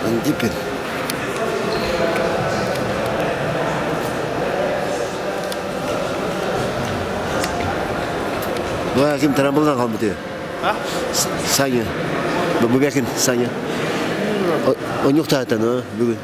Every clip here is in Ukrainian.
Антипин. Wah, Kim terang belang kamu tu. Hah? Saya. Berbiakin saya. Oh, nyuk tak tahu, bukan.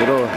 Bro.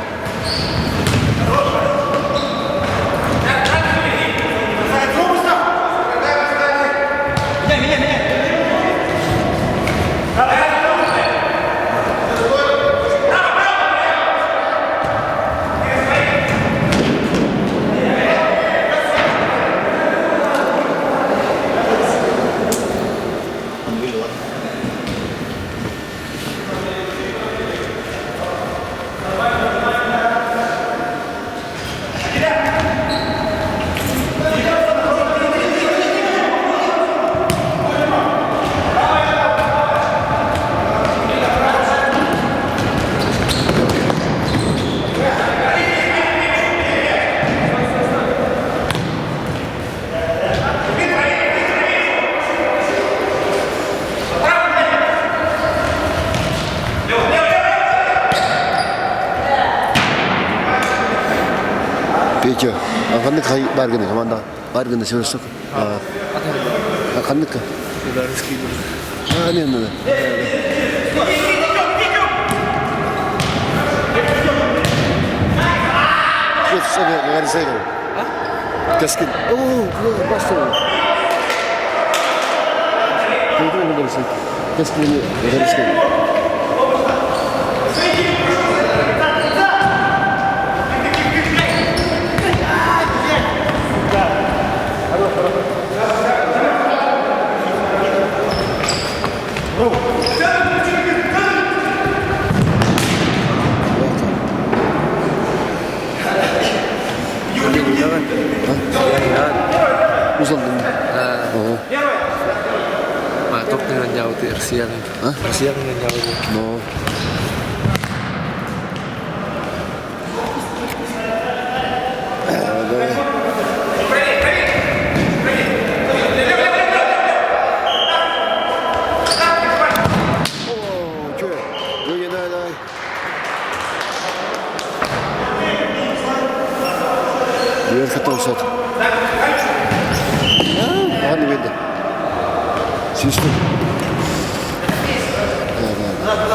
Peki, akanlık bargını, komanda bargını söylersek. Akanlık. Ne? Sana gari sayı. Keskin. Bastı. Duydun mu gari sayı? Keskin gari sayı. Uzandın mı? Matok dengan jauh di Ersian. Hah? Ersian dengan jauh. No. Diğer kata olsaydı. Hadi verdi. Sistem. Давай.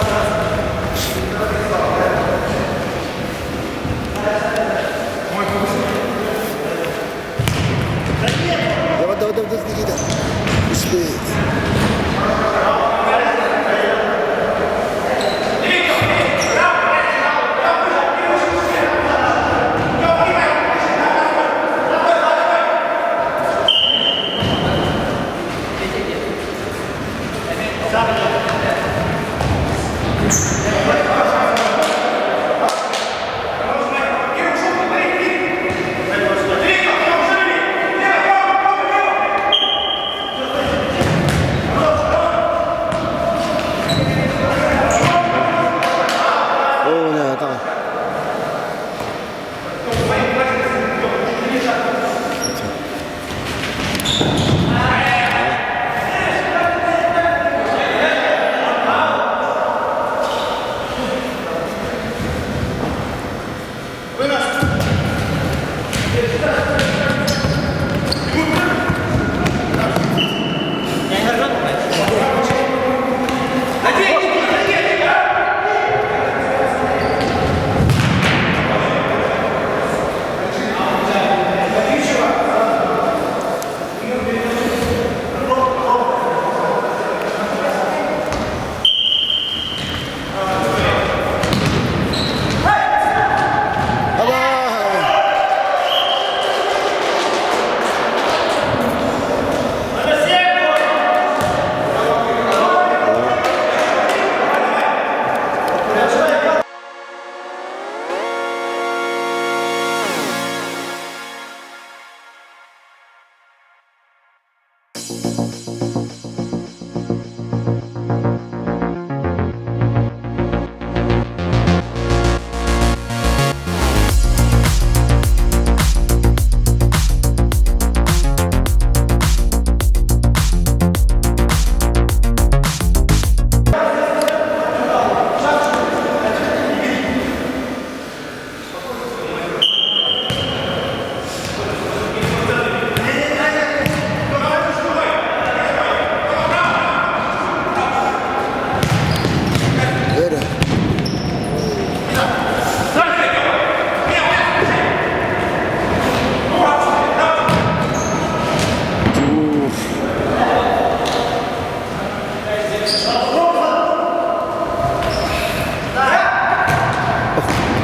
Успей.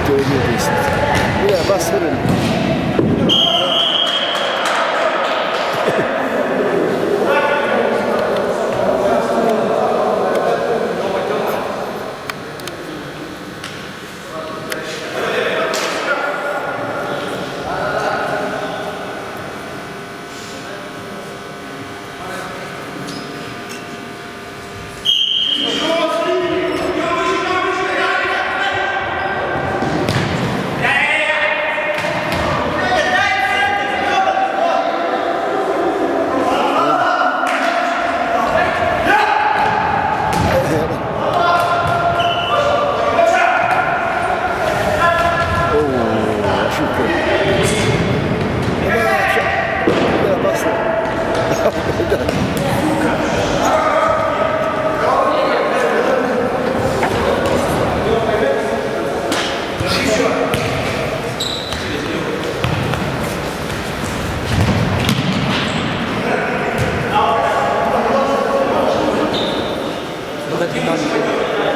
Görüyorsun. Ya bas verin.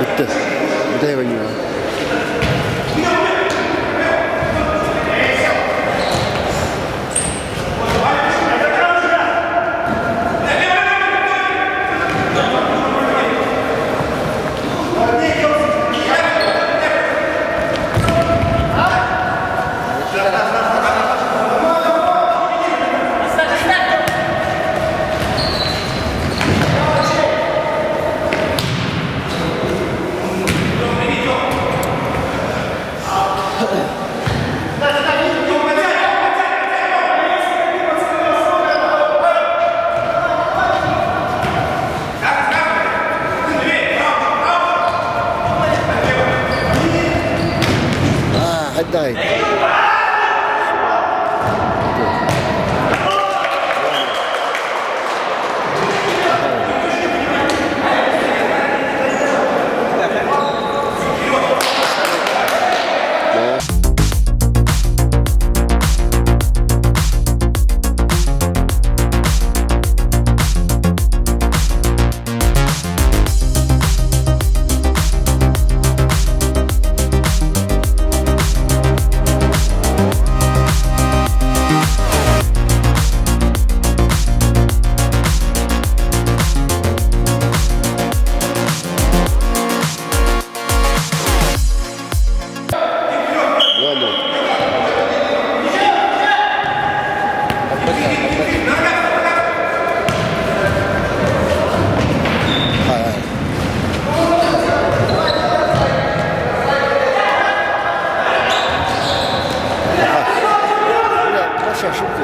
Bitti. Bir de oynuyor. Dai. Şaşırttı.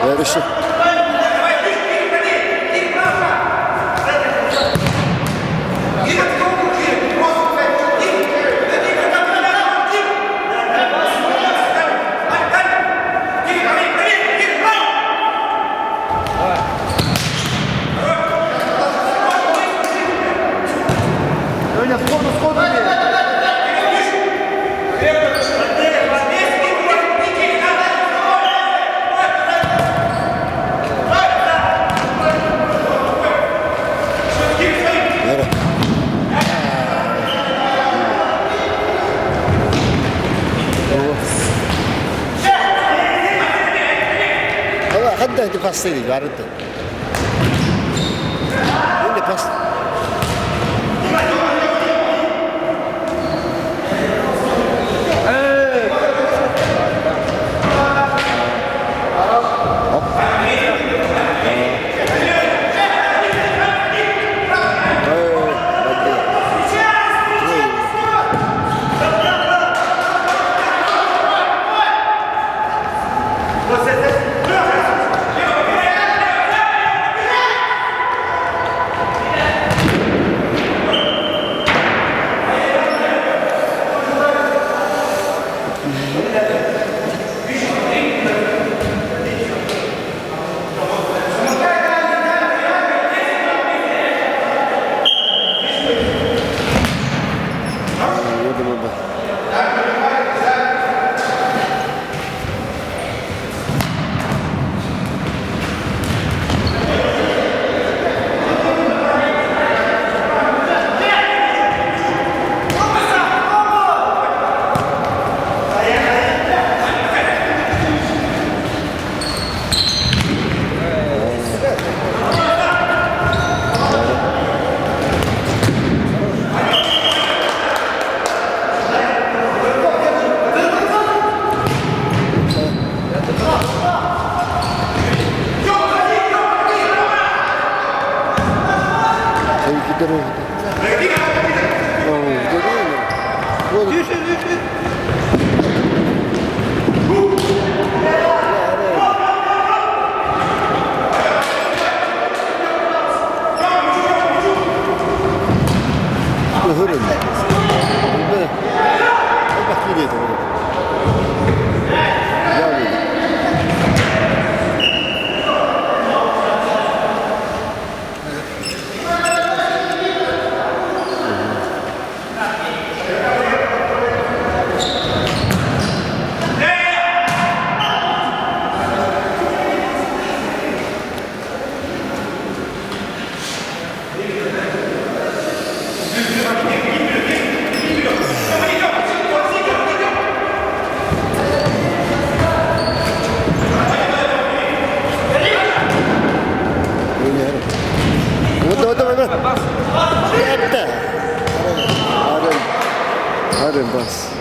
Yarışı. pas değil, vardı. Öyle pas. Hadi bas.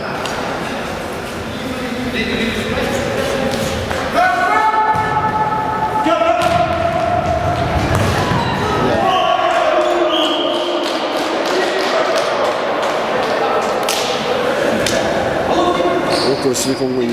Così come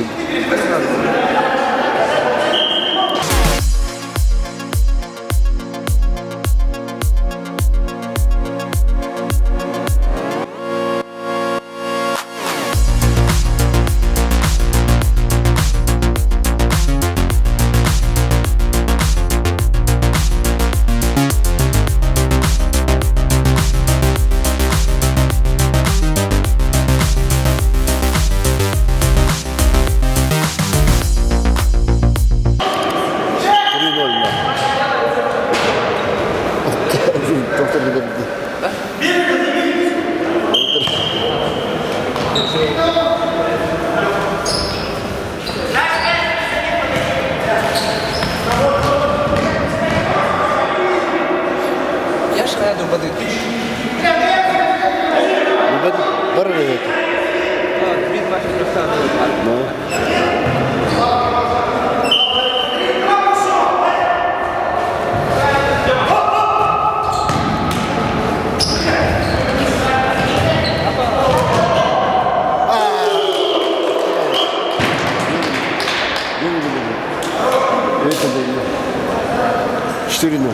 Штырину.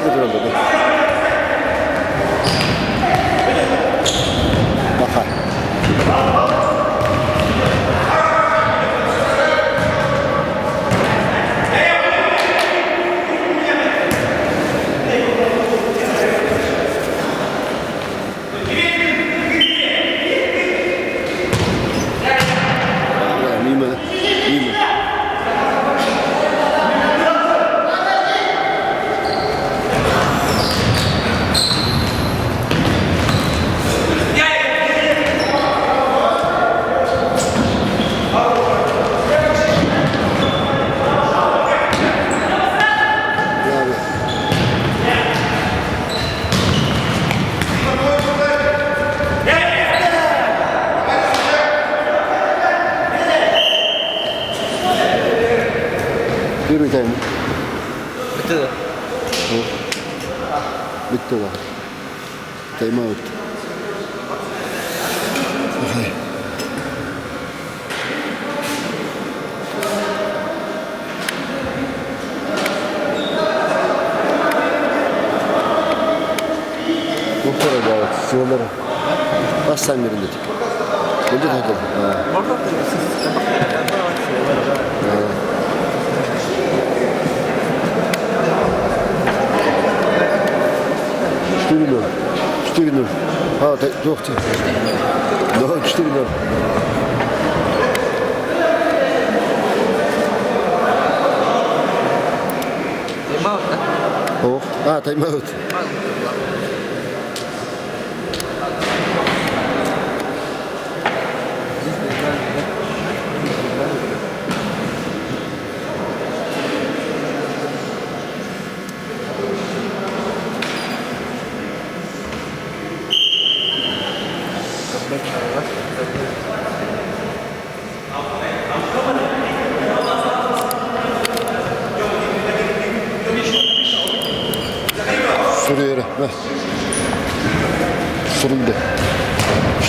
götür oldu. Bakar. İyi mi? İyi mi? Bravo. Bir bir tane. Bitti de. Bitti o. Time out. Okay. Muhtar abi, sınırları. Bas sen verin dedik. Önce takıl. Orada da siz. Четыре ноль. А, yok değil. Daha 4-0. Time out da. Oh. Ah, time out. Sürü yere. Ver. Sürüldü.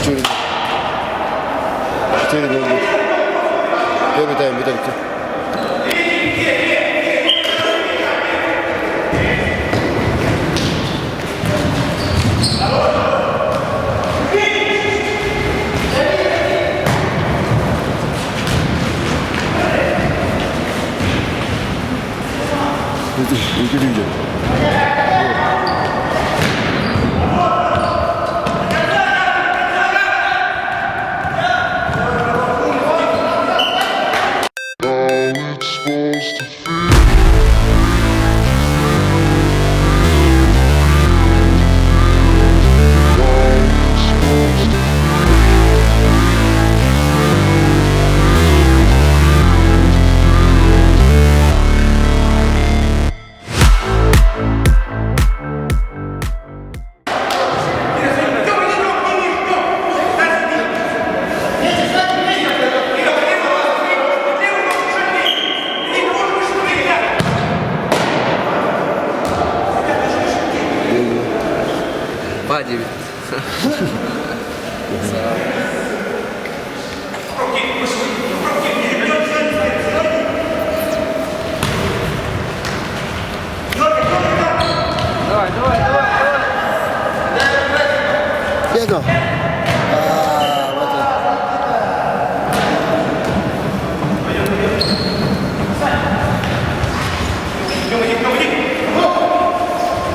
Sürüldü. Sürüldü. Gel bir tane bir dakika. İlgi duyacağım. Hadi bir. Давай, давай, давай, давай. Diego. Ah, bota.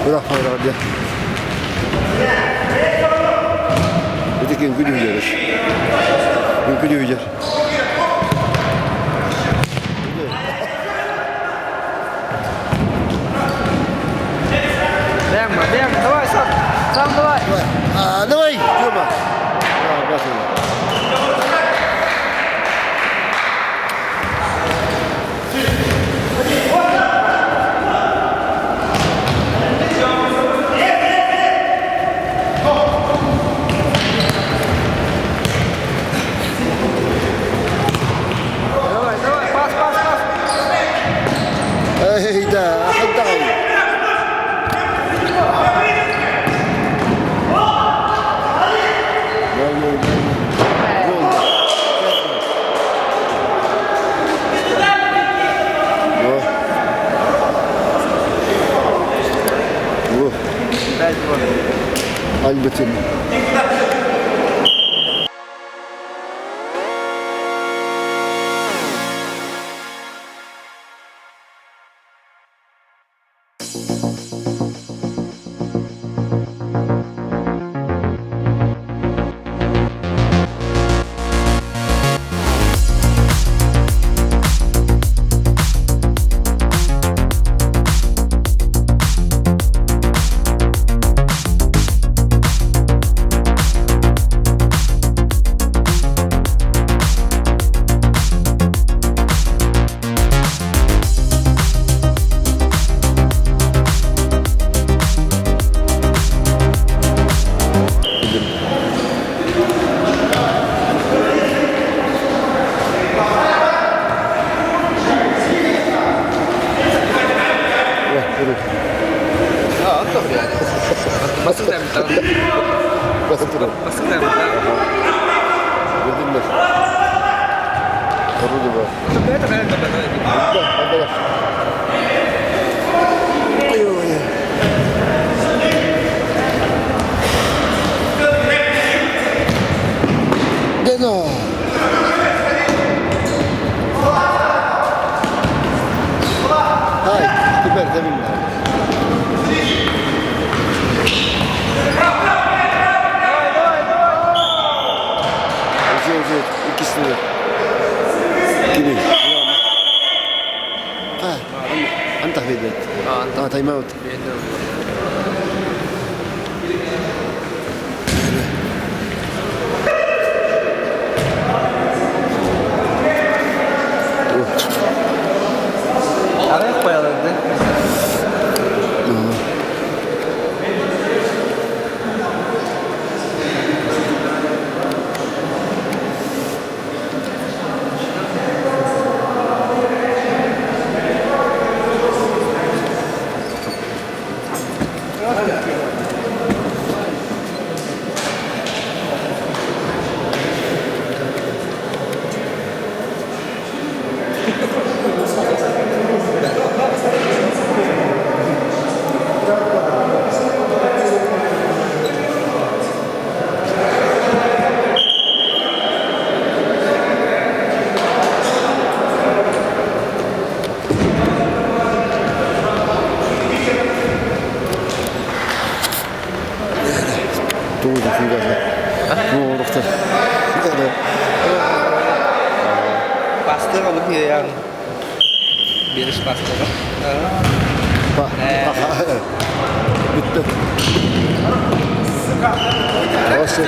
Bırak bırak diye. Öteki gücü yiyeceğiz. Gücü yiyeceğiz. Демма, Демма, давай сам. Сам давай. А, давай, Тёма. Да, бросай. Halbuki. Oh, untuk dia. Masuk tempel. Basın turun. Masuk tempel. Gördün mü? Orada var. Untuk dia terkadang tempel lagi. Hadi bak. Ayo ya. Deno. Hay, süper teminler. Özel ikisini de. Gibi. Ha, antah beda. Oh, Time out. beda. Ada yang koyalım dedi. Tunggu di sini kan. Oh, dokter. Ada. Pastor kalau dia yang virus pastor. Pak. Bitti. Nasıl?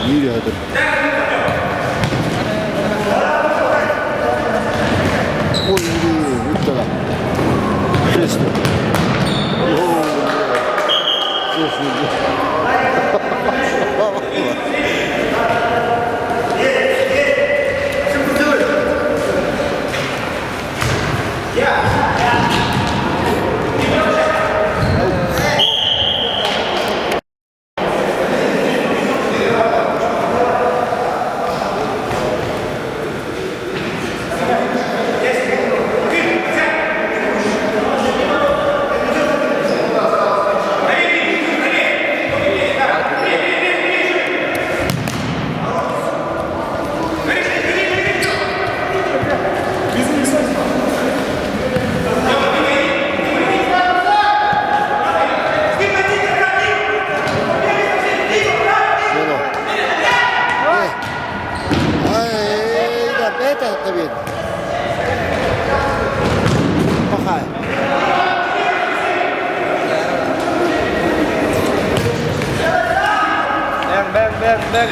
Yürü hadi. Oy, bitti lan. Kesti. Oo. Kesti. Bang.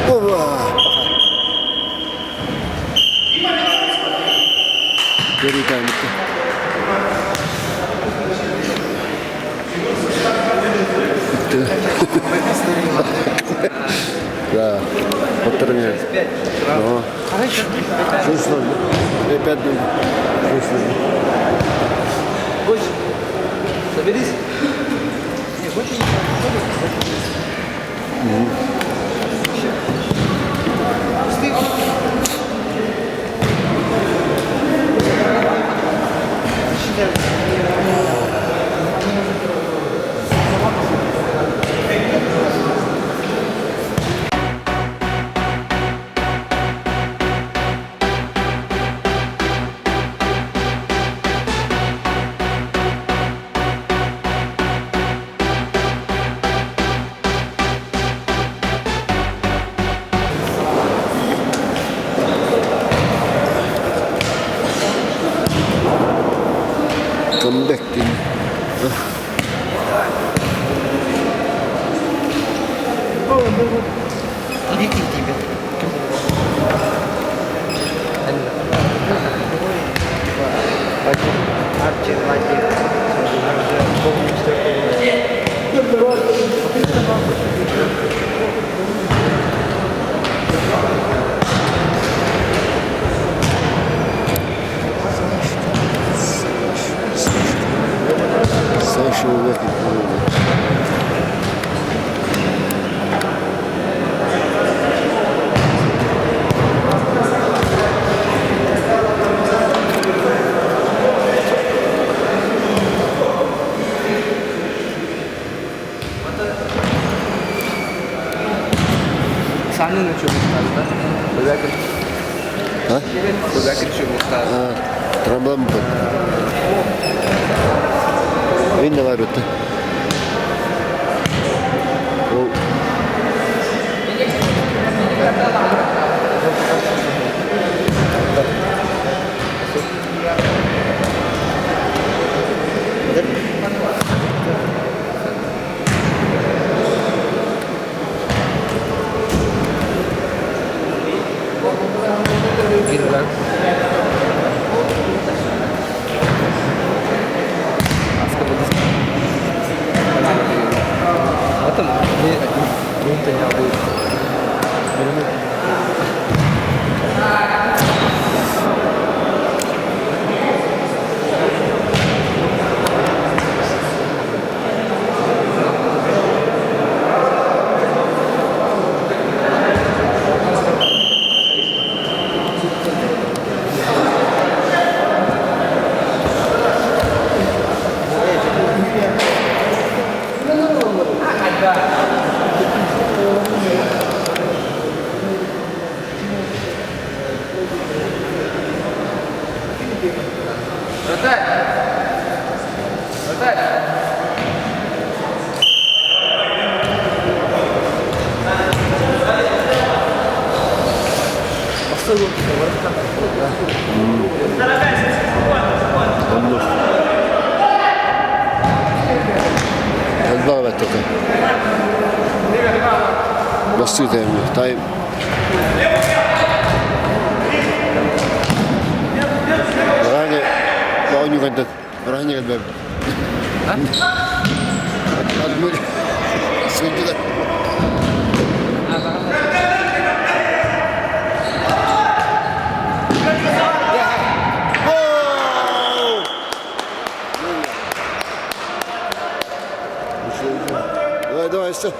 Oba. Да, подтренировать. 5. Ну, слышно, опять думаю, слышно. Больше. Соберись. Не, больше не Comeback din. Иди к тебе. Social working. Sahne ne çok muhtarda? Özellikle Ha? çok muhtarda. Ha, tramvay mı? Ne var öte? O Gir lan. Потом минута не будет. Два только. Баститаем. Тайм. Ранее, помню, когда ранее когда. Адмир. Судья. Давай, давай, все.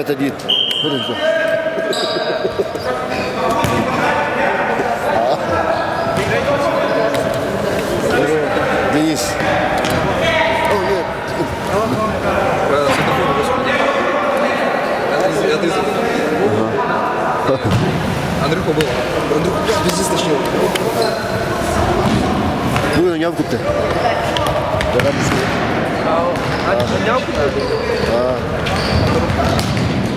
Это дед. Хорошо. Денис. О, нет. Андрюха был. Андрюха пиздец nhau 그때. 내가 무슨 Ada banyak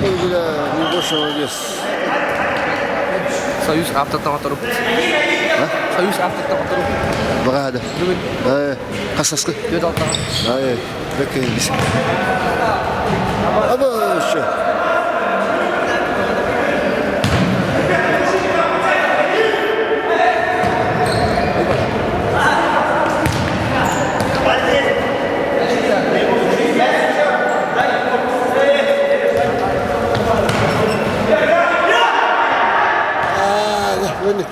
여기가 일본성이었어. Soyuz after tengah teruk. Soyuz after tengah teruk. 뭐가 하다. 갔었어. Dia tak tahu. 예, 이렇게 있어. 아버씨. 웬이.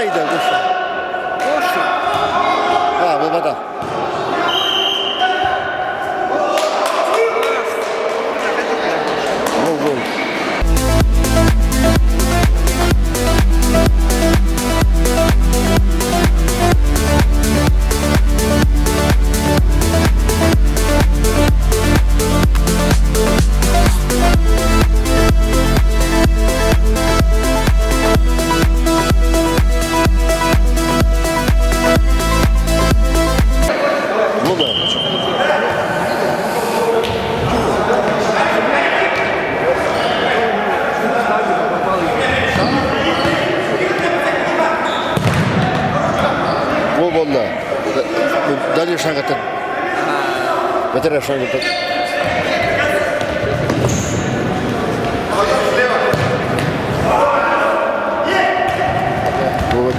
가이다. 아, 뭐 받아. 뭐. Дали шаг-то. Ветер шаг-то. Вот.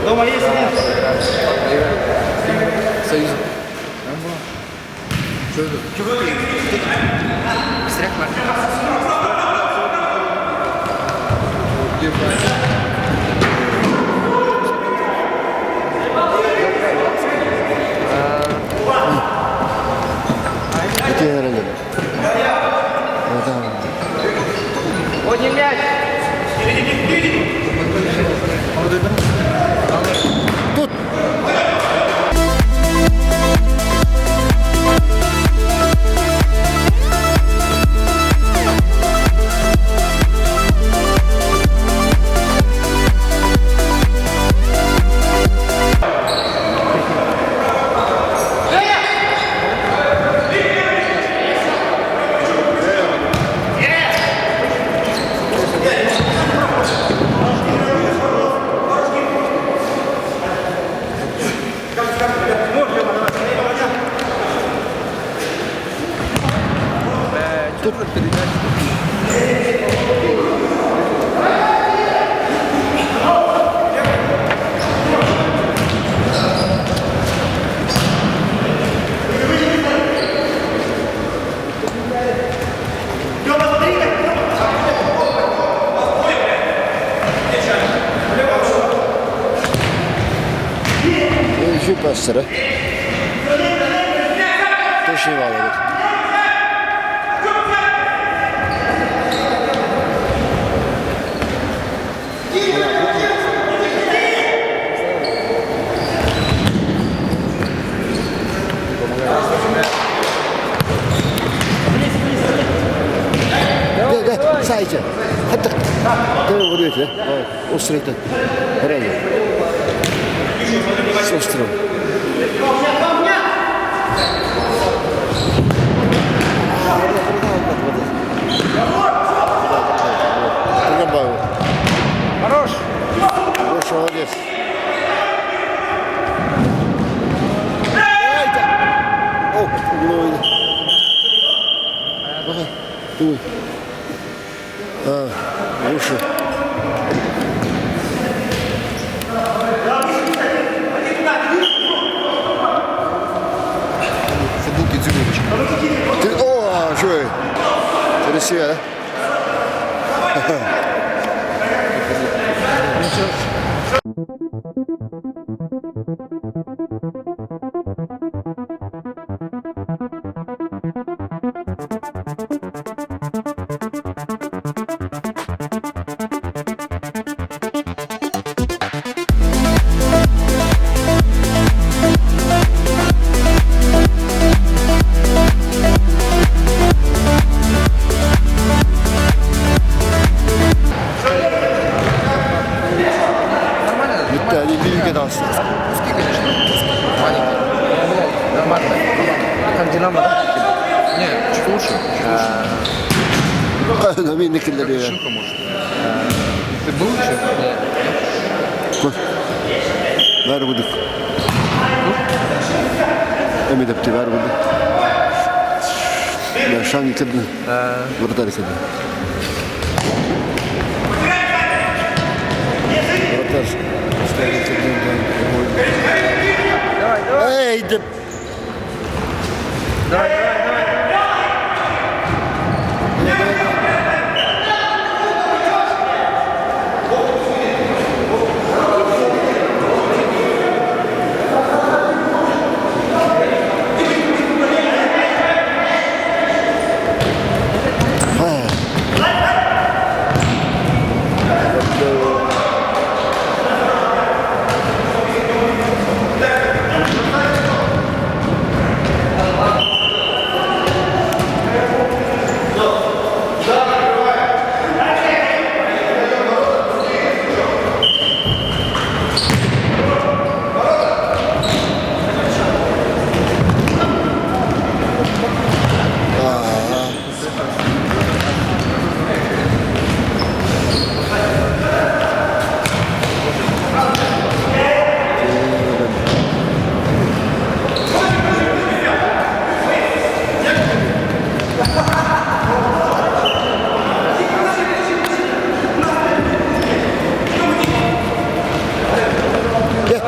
Дома есть нет? Союз. Что это? Стряк Какие ролики? Подним мяч! Тут! Еще пастора. Точно валит. Да, сайче. Хатта. Ты говоришь, да? Острый-то. Правильно. С острым. Хорош! Хороший, молодец. О, угловый. Ага, туй. Лучше. Футболки дзюбочки. О, что? Через себя, да? Италия. Шинка, может. Ты был еще? Koş. Ver bulduk. Emi depti ver bulduk. Ya şan yıkadın. Burada yıkadın. Burada işte yıkadın. Давай, давай. Ey dep. Давай, давай, давай.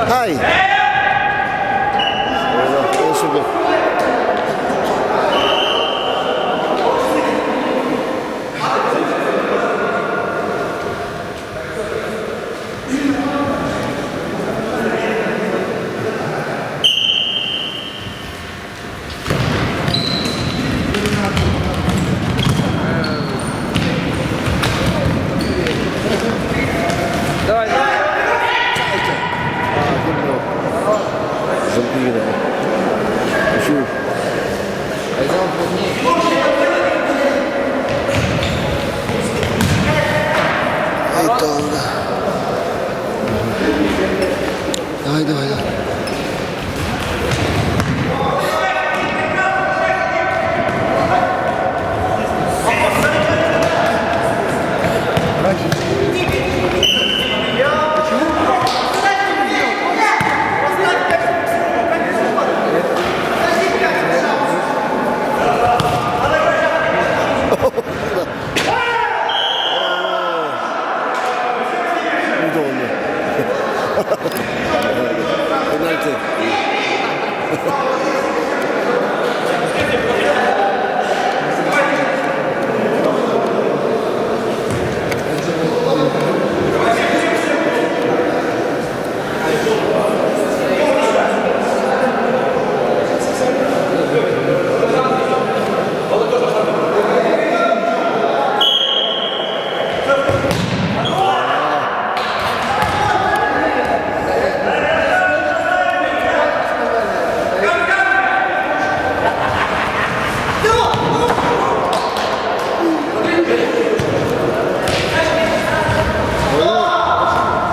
Hay. Eso que. Давай, давай. Zampi gene. Şu. Пойдем плотнее. Haydi oldu. Haydi haydi. Bu da oldu. Penaltı.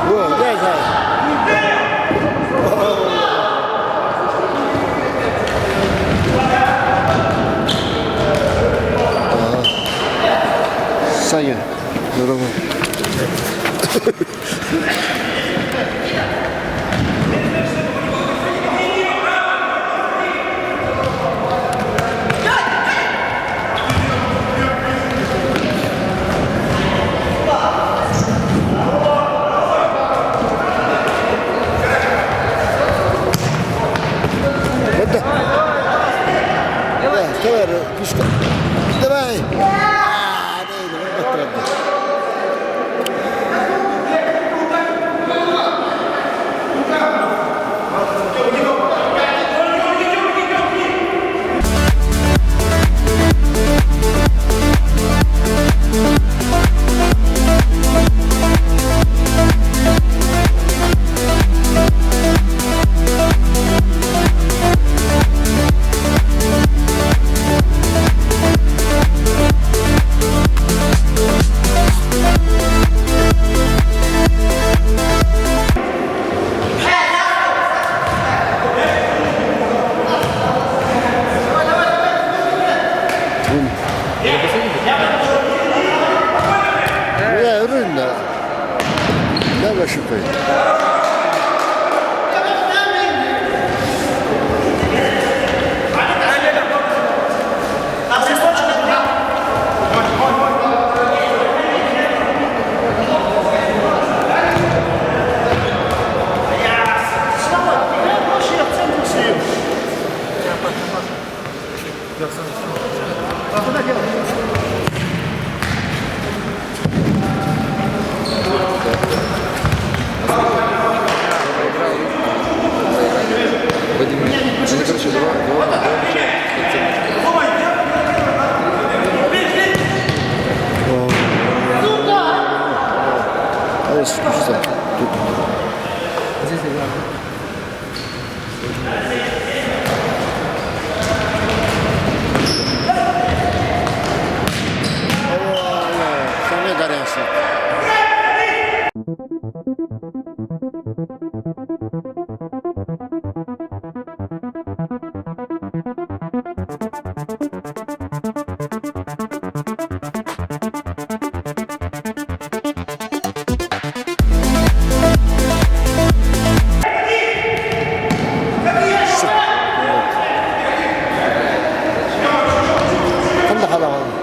Bu gel sen. Sen gel. Yorulma. Hadi. Давай, давай, пушка. Давай. Değil, onu batırdı. шукай. Але ж що це? Тут. Саме даряся. 한다 하다.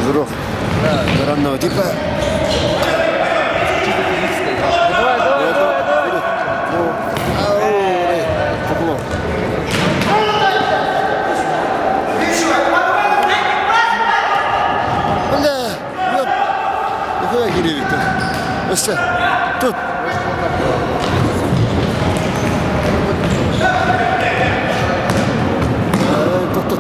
Здоров. Ранного типа. Тут. Тут.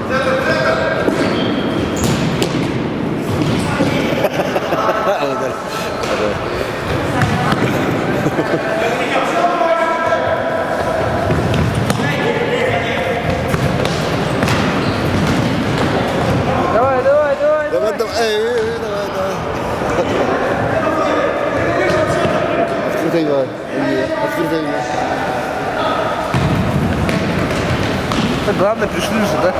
Давай, давай, давай. Давай, давай. Открытай его. Открытай его. Так главное, пришли же, да?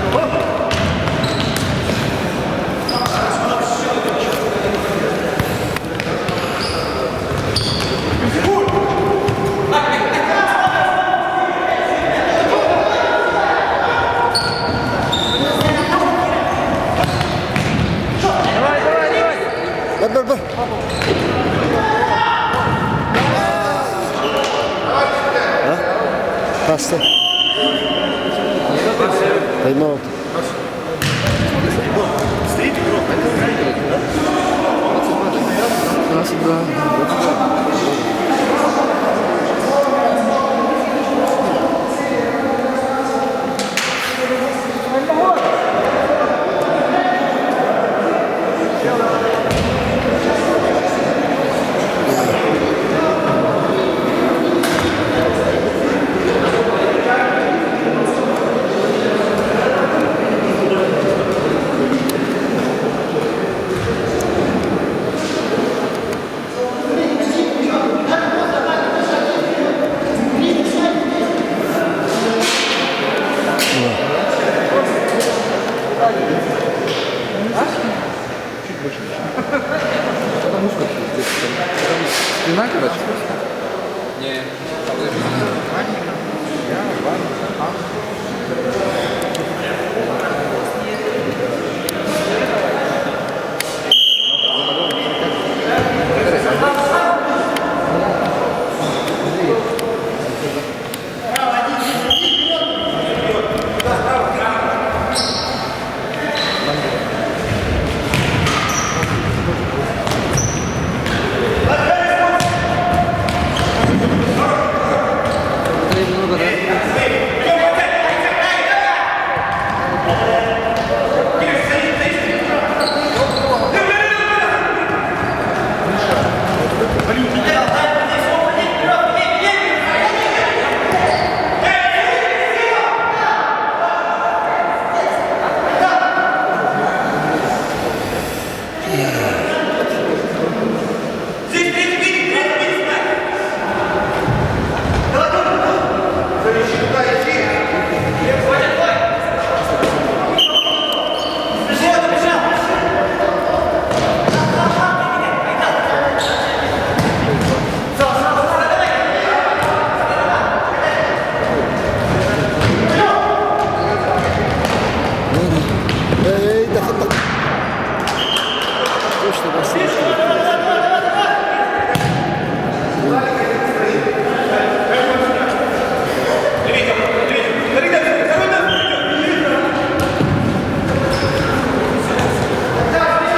Бар. Pasta. Тайм-аут. дочь? Не. Эй, да, да. Точно, Василий.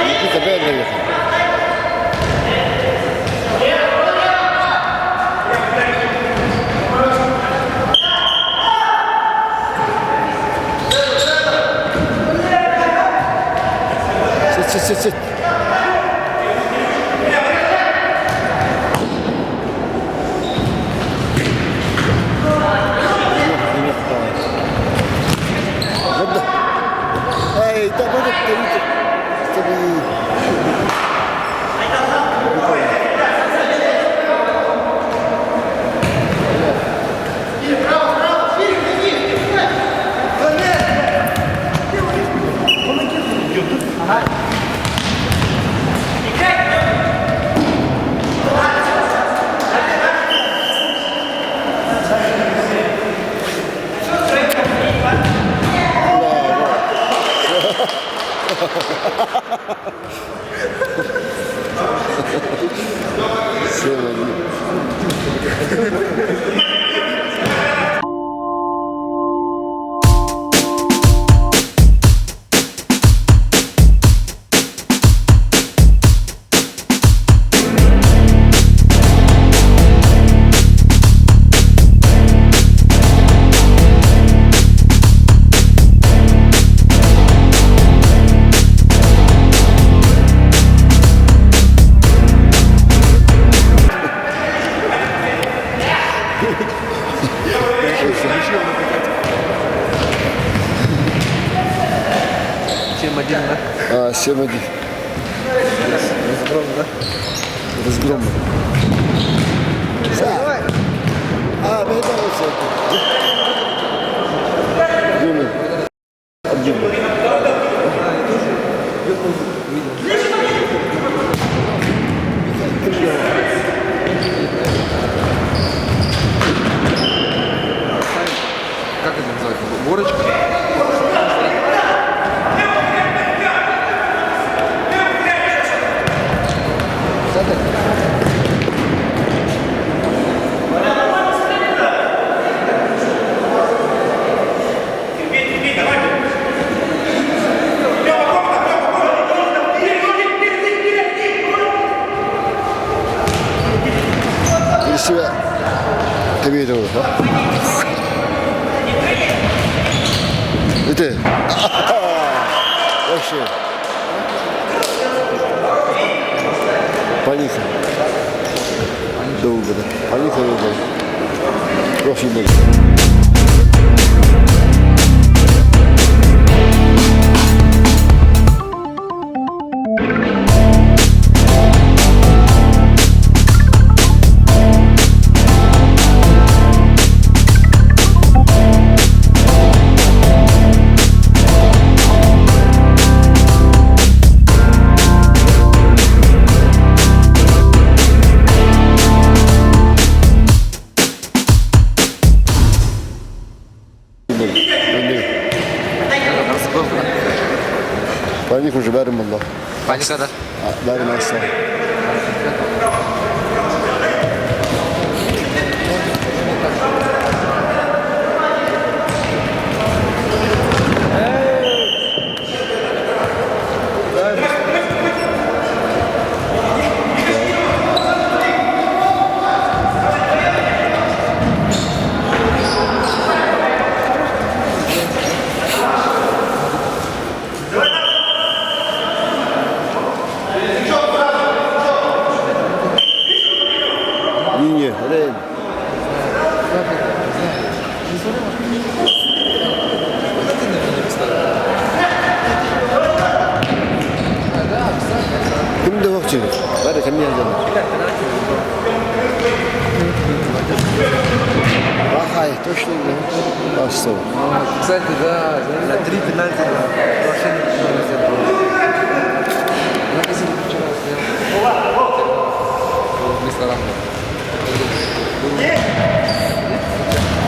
Никита, бедно ехал. Sit. Вот да. Эй, да, вот это. Чем один, да? 7-1. Разгром, да? Разгромно. Мне нравится это. Думаю. Один. Как это называется? Горочка? Себя комментировал, да? Это вообще поехали. Долго, да? Поехали, да. Профи много. Bayramullah. Panikada. Very nice song. Линия, Рейн. Кімді оқчын? Бәрі кімді жазды? Ахай, точно не. Ашсау. Кстати, да, на 3 пенальти вообще нельзя было. Написано вчера сделал. Вместо рамки.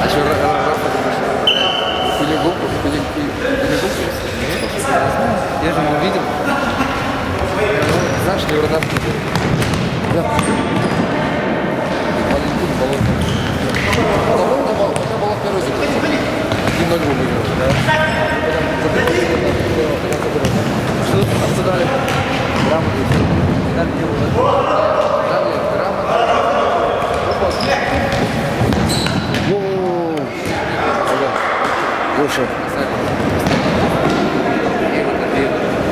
А что, Рафа Пилигубку? Я же не увидел. Знаешь, не Рональдо. Да. Валентин Болотов. Хотя Болот первый забил. 1-0 выиграл. Что тут обсуждали? Грамотно. Дали грамотно. Лучше.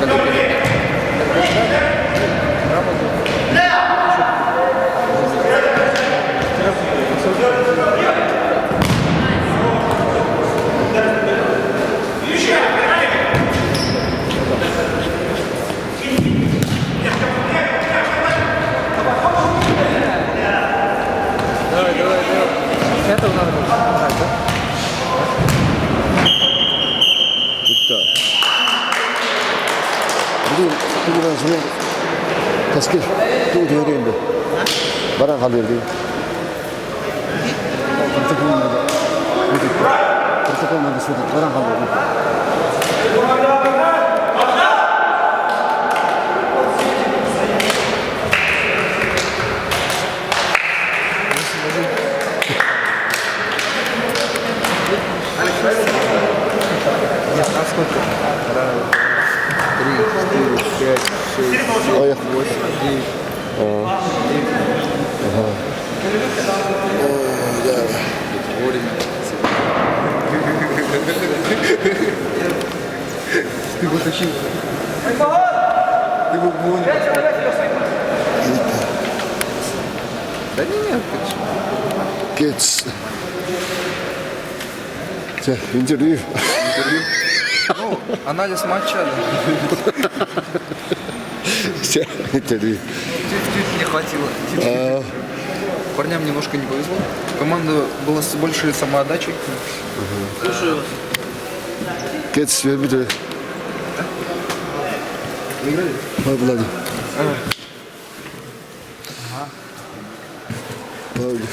Давай. Это надо было знать, да? Bugün sonra tezkir tuğ diyordu. Baran kalıyordu. Protokol mühendisi baran kalıyordu. А сколько? 3, 4, 5, 6, 7, 8, 9. Ты вытащил. Ты бы вон. Да нет, Geç. Интервью. ну, анализ матча. Интервью. Чуть-чуть не хватило. Парням немножко не повезло. Команда была с большей самоотдачей. Geç ver bir de. Выиграли? Павлadi.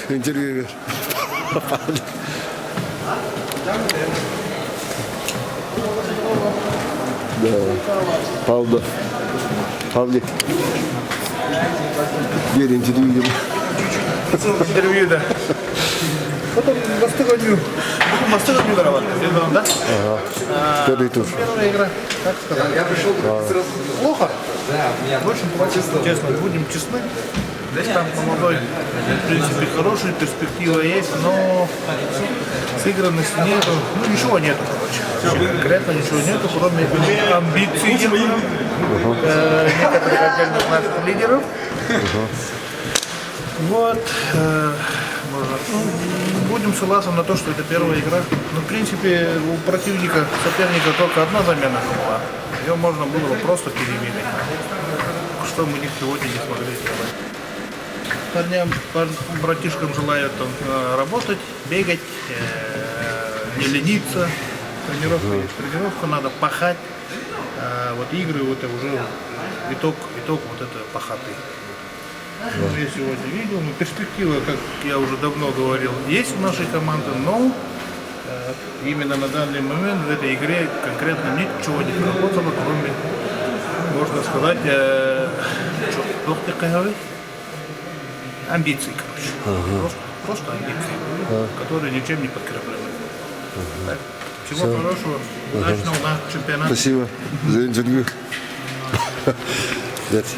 Интервью ver. Да. Павли. Ver интервью gibi. Интервью, да. Потом Мастыгонью. Мастыгонью доработали. Да? Первый тур. Первая игра. Как сказать? Я пришел сразу. Плохо? Да, меня Очень плохо. Честно, будем честны. Там молодой, в принципе, хороший, перспектива есть, но сыгранности нету. Ну, ничего нету, короче. Конкретно ничего нету, кроме амбиций некоторых отдельных наших лидеров. Вот. Ну, будем ссылаться на то, что это первая игра. Ну, в принципе, у противника, соперника только одна замена была. Ее можно было бы просто переменить. Что мы сегодня не смогли сделать. Парням, братишкам желаю там, работать, бегать, не лениться. Тренировка надо пахать. А вот игры это уже итог вот это пахоты. Я сегодня видел, но перспектива, как я уже давно говорил, есть в нашей команде, но именно на данный момент в этой игре конкретно ничего не проработало, кроме можно сказать, что такое говорит? Амбиции, короче. Просто амбиции, которые ничем не подкреплены. Так, всего хорошего, удачного на чемпионате. Спасибо за интервью. Merci.